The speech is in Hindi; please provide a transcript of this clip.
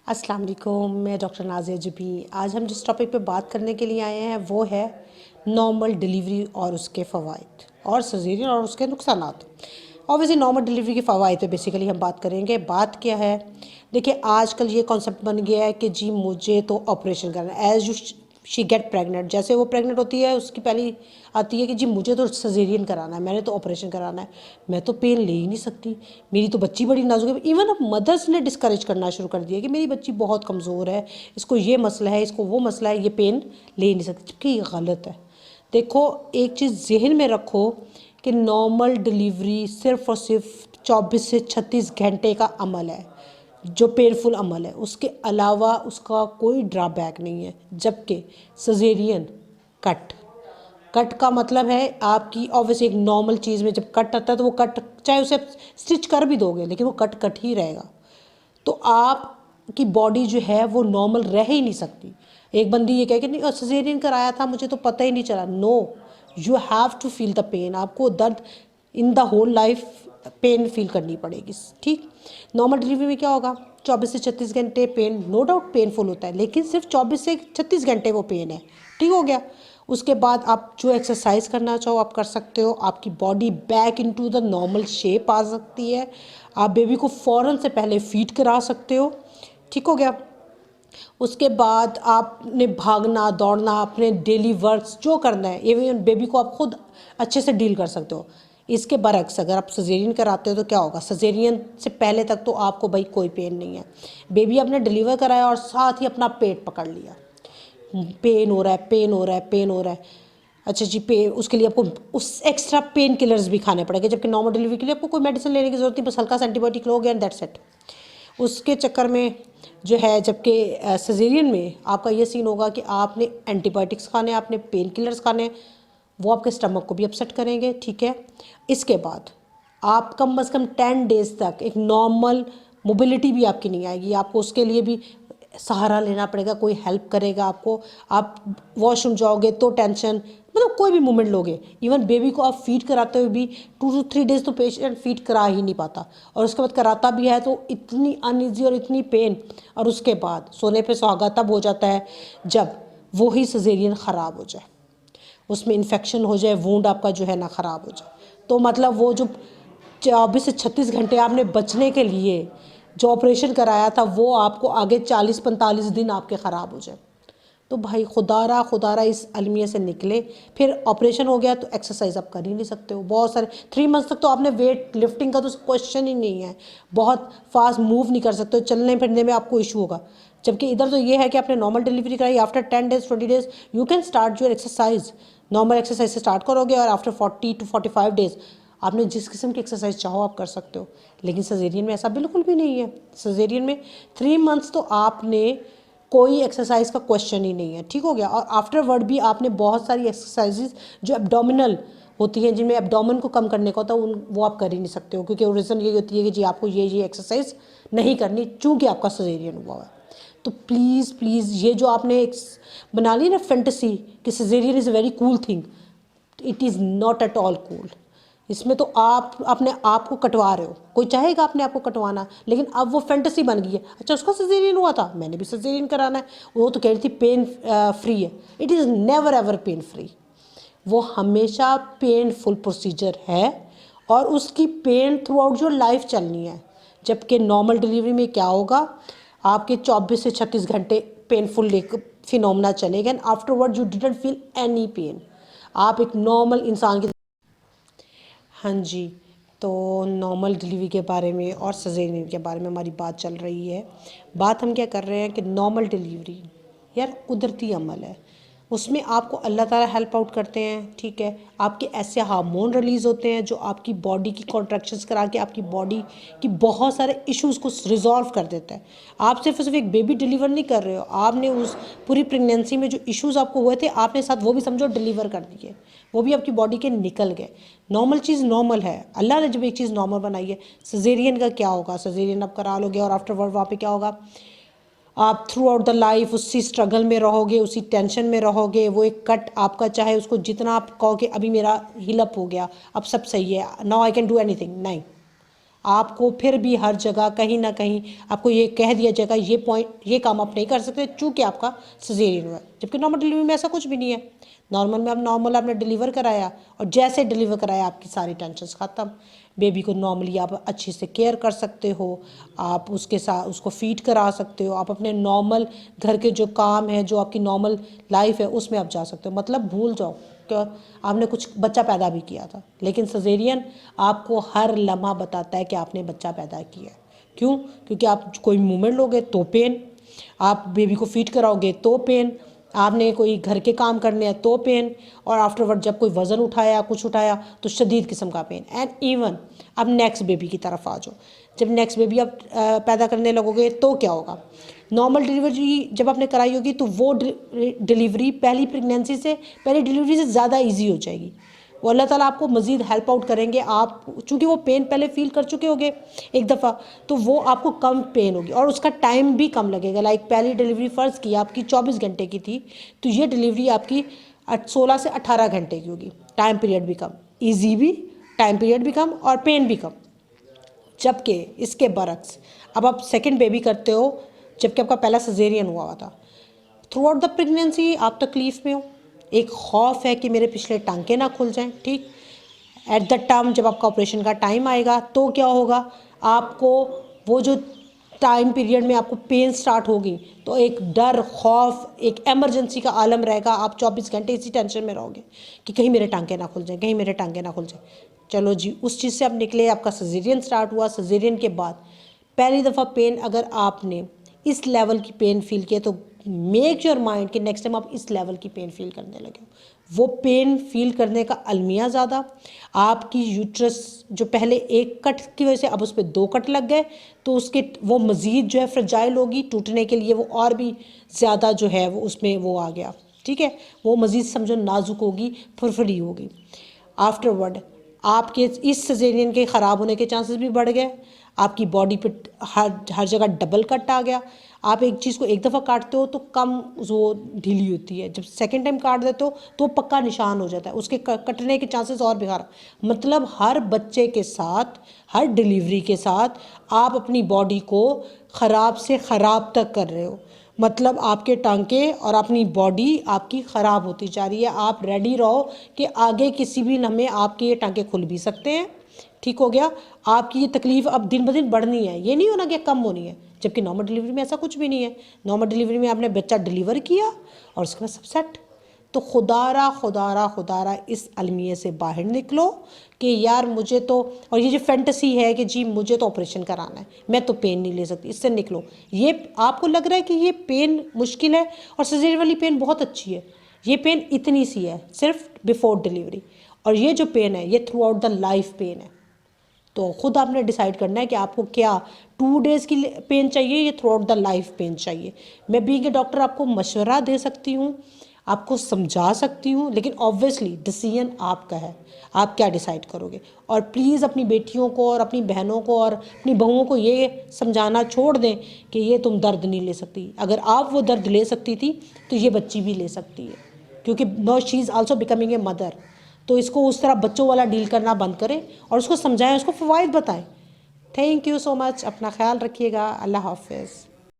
अस्सलाम वालेकुम, मैं डॉक्टर नाज़िया जुबी। आज हम जिस टॉपिक पे बात करने के लिए आए हैं वो है नॉर्मल डिलीवरी और उसके फ़वाइद और सजेरियन और उसके नुकसानात। ऑब्वियसली नॉर्मल डिलीवरी के फ़वाइद पे बेसिकली हम बात करेंगे। बात क्या है, देखिए आजकल ये कॉन्सेप्ट बन गया है कि जी मुझे तो ऑपरेशन करना है। As you she get pregnant, जैसे वो प्रेग्नेंट होती है उसकी पहली आती है कि जी मुझे तो सजेरियन कराना है, मैंने तो ऑपरेशन कराना है, मैं तो पेन ले ही नहीं सकती, मेरी तो बच्ची बड़ी नाजुक है। इवन अब मदर्स ने डिस्करेज करना शुरू कर दिया कि मेरी बच्ची बहुत कमज़ोर है, इसको ये मसला है, इसको वो मसला है, ये पेन ले ही नहीं सकती, जबकि ये गलत है। देखो, एक चीज़ जहन में रखो कि नॉर्मल डिलीवरी सिर्फ़ और सिर्फ 24 से 36 घंटे का अमल है जो पेनफुल अमल है, उसके अलावा उसका कोई ड्रॉबैक नहीं है। जबकि सजेरियन कट कट का मतलब है आपकी ऑब्वियसली एक नॉर्मल चीज़ में जब कट आता है तो वो कट चाहे उसे स्टिच कर भी दोगे लेकिन वो कट कट ही रहेगा, तो आपकी बॉडी जो है वो नॉर्मल रह ही नहीं सकती। एक बंदी ये कहे कि नहीं सजेरियन कराया था मुझे तो पता ही नहीं चला, no, you have to feel the pain. आपको दर्द in the whole life pain feel करनी पड़ेगी, ठीक। नॉर्मल डिलीवरी में क्या होगा, 24 से 36 घंटे पेन, नो डाउट पेनफुल होता है, लेकिन सिर्फ 24 से 36 घंटे वो पेन है, ठीक हो गया। उसके बाद आप जो एक्सरसाइज करना चाहो आप कर सकते हो, आपकी body back into the normal shape आ सकती है, आप बेबी को फ़ौरन से पहले फीड करा सकते हो, ठीक हो गया। उसके बाद आपने भागना दौड़ना अपने डेली वर्क्स जो करना है, इवन बेबी को आप खुद अच्छे से डील कर सकते हो। इसके बरक्स अगर आप सजेरियन कराते हो तो क्या होगा, सजेरियन से पहले तक तो आपको भाई कोई पेन नहीं है, बेबी आपने डिलीवर कराया और साथ ही अपना पेट पकड़ लिया, पेन हो रहा है, पेन हो रहा है, पेन हो रहा है, अच्छा जी पेन, उसके लिए आपको उस एक्स्ट्रा पेन किलर्स भी खाने पड़ेंगे, जबकि नॉर्मल डिलीवरी के लिए आपको कोई मेडिसिन लेने की ज़रूरत नहीं, बस हल्का सा एंटीबायोटिक लोगे एंड दैट्स इट। उसके चक्कर में जो है, जबकि सजेरियन में आपका ये सीन होगा कि आपने एंटीबायोटिक्स खाने, आपने पेन किलर्स खाने, वो आपके स्टमक को भी अपसेट करेंगे, ठीक है। इसके बाद आप कम से कम 10 डेज़ तक एक नॉर्मल मोबिलिटी भी आपकी नहीं आएगी, आपको उसके लिए भी सहारा लेना पड़ेगा, कोई हेल्प करेगा आपको, आप वॉशरूम जाओगे तो टेंशन, मतलब कोई भी मूवमेंट लोगे, इवन बेबी को आप फीड कराते हुए भी 2 to 3 डेज़ तो पेशेंट फीड करा ही नहीं पाता, और उसके बाद कराता भी है तो इतनी अनईजी और इतनी पेन, और उसके बाद सोने पे सुहागा तब हो जाता है जब वो ही सजेरियन ख़राब हो जाए, उसमें इन्फेक्शन हो जाए, वूंड आपका जो है ना ख़राब हो जाए, तो मतलब वो जो 24 से 36 घंटे आपने बचने के लिए जो ऑपरेशन कराया था वो आपको आगे 40-45 दिन आपके ख़राब हो जाए। तो भाई खुदारा इस अलमिया से निकले। फिर ऑपरेशन हो गया तो एक्सरसाइज आप कर ही नहीं सकते हो, बहुत सारे 3 मंथ्स तक तो आपने वेट लिफ्टिंग का तो क्वेश्चन ही नहीं है, बहुत फास्ट मूव नहीं कर सकते हो, चलने फिरने में आपको इशू होगा। जबकि इधर तो ये है कि आपने नॉर्मल डिलीवरी कराई, after 10 days 20 days you can start your exercise, normal exercise से स्टार्ट करोगे और आफ्टर 40 to 45 डेज आपने जिस किस्म की एक्सरसाइज चाहो आप कर सकते हो। लेकिन सजेरियन में ऐसा बिल्कुल भी नहीं है, सजेरियन में 3 मंथ्स तो आपने कोई एक्सरसाइज का क्वेश्चन ही नहीं है, ठीक हो गया। और आफ्टरवर्ड भी आपने बहुत सारी एक्सरसाइजेज जो एब्डोमिनल होती हैं, जिनमें एब्डोमेन को कम करने का होता है, वो आप कर ही नहीं सकते हो, क्योंकि रीज़न यही होती है कि जी आपको ये एक्सरसाइज नहीं करनी चूँकि आपका सजेरियन हुआ है। तो प्लीज़ प्लीज़ ये जो आपने एक बना ली ना फैंटेसी कि caesarean is a very cool thing, it is not at all cool. इसमें तो आप अपने आप को कटवा रहे हो, कोई चाहेगा अपने आप को कटवाना, लेकिन अब वो फैंटेसी बन गई है। अच्छा उसका सजेरियन हुआ था, मैंने भी सजेरियन कराना है, वो तो कह रही थी पेन फ्री है, it is never ever pain free, वो हमेशा पेनफुल प्रोसीजर है और उसकी pain throughout your life चलनी है। जबकि नॉर्मल डिलीवरी में क्या होगा, आपके 24 से 36 घंटे पेनफुल फिनोमेना चलेगा and afterward you didn't feel any pain, आप एक नॉर्मल इंसान की। हाँ जी, तो नॉर्मल डिलीवरी के बारे में और सजेरियन के बारे में हमारी बात चल रही है। बात हम क्या कर रहे हैं कि नॉर्मल डिलीवरी यार कुदरती अमल है, उसमें आपको अल्लाह ताला हेल्प आउट करते हैं, ठीक है। आपके ऐसे हार्मोन रिलीज़ होते हैं जो आपकी बॉडी की कॉन्ट्रैक्शंस करा के आपकी बॉडी की बहुत सारे इश्यूज़ को रिजॉल्व कर देता है। आप सिर्फ एक बेबी डिलीवर नहीं कर रहे हो, आपने उस पूरी प्रेगनेंसी में जो इश्यूज़ आपको हुए थे आपने साथ वो भी समझो डिलीवर कर दिए, वो भी आपकी बॉडी के निकल गए। नॉर्मल चीज़ नॉर्मल है, अल्लाह ने जब एक चीज़ नॉर्मल बनाई है। सजेरियन का क्या होगा, सजेरियन आप करा लोगे और आफ्टरवर्ड वहाँ पे क्या होगा, आप थ्रू आउट द लाइफ उसी स्ट्रगल में रहोगे, उसी टेंशन में रहोगे। वो एक कट आपका चाहे उसको जितना आप कहो कि अभी मेरा हील अप हो गया, अब सब सही है, now I can do anything, नहीं, आपको फिर भी हर जगह कहीं ना कहीं आपको ये कह दिया जाएगा ये पॉइंट ये काम आप नहीं कर सकते चूँकि आपका सिजेरियन हुआ है, जबकि नॉर्मल डिलीवरी में ऐसा कुछ भी नहीं है। नॉर्मल में आप नॉर्मल आपने डिलीवर कराया और जैसे डिलीवर कराया आपकी सारी टेंशन ख़त्म। बेबी को नॉर्मली आप अच्छे से केयर कर सकते हो, आप उसके साथ उसको फीड करा सकते हो, आप अपने नॉर्मल घर के जो काम है जो आपकी नॉर्मल लाइफ है उसमें आप जा सकते हो। मतलब भूल जाओ कि आपने कुछ बच्चा पैदा भी किया था, लेकिन सजेरियन आपको हर लम्हा बताता है कि आपने बच्चा पैदा किया है। क्यों? क्योंकि आप कोई मूवमेंट लोगे तो पेन, आप बेबी को फीड कराओगे तो पेन, आपने कोई घर के काम करने हैं तो पेन, और आफ्टरवर्ड जब कोई वज़न उठाया कुछ उठाया तो शदीद किस्म का पेन। एंड इवन अब नेक्स्ट बेबी की तरफ आ जाओ, जब नेक्स्ट बेबी आप पैदा करने लगोगे तो क्या होगा। नॉर्मल डिलीवरी जब आपने कराई होगी तो वो डिलीवरी पहली प्रेगनेंसी से पहली डिलीवरी से ज़्यादा ईजी हो जाएगी। वो अल्लाह ताला आपको मज़ीद हेल्प आउट करेंगे। आप चूँकि वो पेन पहले फील कर चुके होंगे एक दफ़ा, तो वो आपको कम पेन होगी और उसका टाइम भी कम लगेगा। लाइक पहली डिलीवरी फ़र्ज़ की आपकी 24 घंटे की थी, तो ये डिलीवरी आपकी 16 से 18 घंटे की होगी। टाइम पीरियड भी कम, ईजी भी, टाइम पीरियड भी कम और पेन भी कम। जबकि इसके बरक्स अब आप सेकेंड बेबी करते हो जबकि आपका पहला सजेरियन हुआ था, थ्रू आउट द प्रेगनेंसी आप तकलीफ़ में हो, एक खौफ है कि मेरे पिछले टांके ना खुल जाएं। ठीक, एट द टाइम जब आपका ऑपरेशन का टाइम आएगा तो क्या होगा, आपको वो जो टाइम पीरियड में आपको पेन स्टार्ट होगी तो एक डर, खौफ, एक एमरजेंसी का आलम रहेगा। आप 24 घंटे इसी टेंशन में रहोगे कि कहीं मेरे टांके ना खुल जाएं, कहीं मेरे टांके ना खुल जाएं। चलो जी, उस चीज़ से आप निकले, आपका सजेरियन स्टार्ट हुआ। सजेरियन के बाद पहली दफ़ा पेन अगर आपने इस लेवल की पेन फील किया तो मेक योर माइंड कि नेक्स्ट टाइम आप इस लेवल की पेन फील करने लगे। वो पेन फील करने का अलमिया ज़्यादा, आपकी यूट्रस जो पहले एक कट की वजह से अब उस पर 2 कट लग गए तो उसके वो मज़ीद जो है फ्रजाइल होगी, टूटने के लिए वो और भी ज़्यादा जो है वो उसमें वो आ गया। ठीक है, वो मज़ीद समझो नाजुक होगी, फुरफुरी होगी। आफ्टरवर्ड आपके इस सजेरियन के ख़राब होने के चांसेस भी बढ़ गए। आपकी बॉडी पे हर जगह डबल कट आ गया। आप एक चीज़ को एक दफ़ा काटते हो तो कम वो ढीली होती है, जब सेकंड टाइम काट देते हो तो पक्का निशान हो जाता है, उसके कटने के चांसेस और भी मतलब हर बच्चे के साथ, हर डिलीवरी के साथ आप अपनी बॉडी को ख़राब से ख़राब तक कर रहे हो। मतलब आपके टांके और अपनी बॉडी आपकी ख़राब होती जा रही है। आप रेडी रहो कि आगे किसी भी लम्हे आपके ये टांके खुल भी सकते हैं। ठीक हो गया, आपकी ये तकलीफ़ अब दिन ब दिन बढ़नी है, ये नहीं होना कि कम होनी है। जबकि नॉर्मल डिलीवरी में ऐसा कुछ भी नहीं है। नॉर्मल डिलीवरी में आपने बच्चा डिलीवर किया और उसके बाद सब सेट। तो खुदारा इस अलमिये से बाहर निकलो कि यार मुझे तो, और ये जो फैंटेसी है कि जी मुझे तो ऑपरेशन कराना है, मैं तो पेन नहीं ले सकती, इससे निकलो। ये आपको लग रहा है कि ये पेन मुश्किल है और सिजेरियन वाली पेन बहुत अच्छी है, ये पेन इतनी सी है सिर्फ बिफोर डिलीवरी, और ये जो पेन है ये throughout the life pain है। तो ख़ुद आपने डिसाइड करना है कि आपको क्या 2 डेज़ की पेन चाहिए या throughout the life pain चाहिए। मैं बीइंग ए डॉक्टर आपको मशवरा दे सकती हूँ, आपको समझा सकती हूँ, लेकिन ऑब्वियसली डिसीजन आपका है, आप क्या डिसाइड करोगे। और प्लीज़ अपनी बेटियों को और अपनी बहनों को और अपनी बहुओं को ये समझाना छोड़ दें कि ये तुम दर्द नहीं ले सकती। अगर आप वो दर्द ले सकती थी तो ये बच्ची भी ले सकती है, क्योंकि no she is also becoming a mother. तो इसको उस तरह बच्चों वाला डील करना बंद करें और उसको समझाएं, उसको फ़वाइद बताएं। थैंक यू सो मच, अपना ख्याल रखिएगा, अल्लाह हाफ़िज़।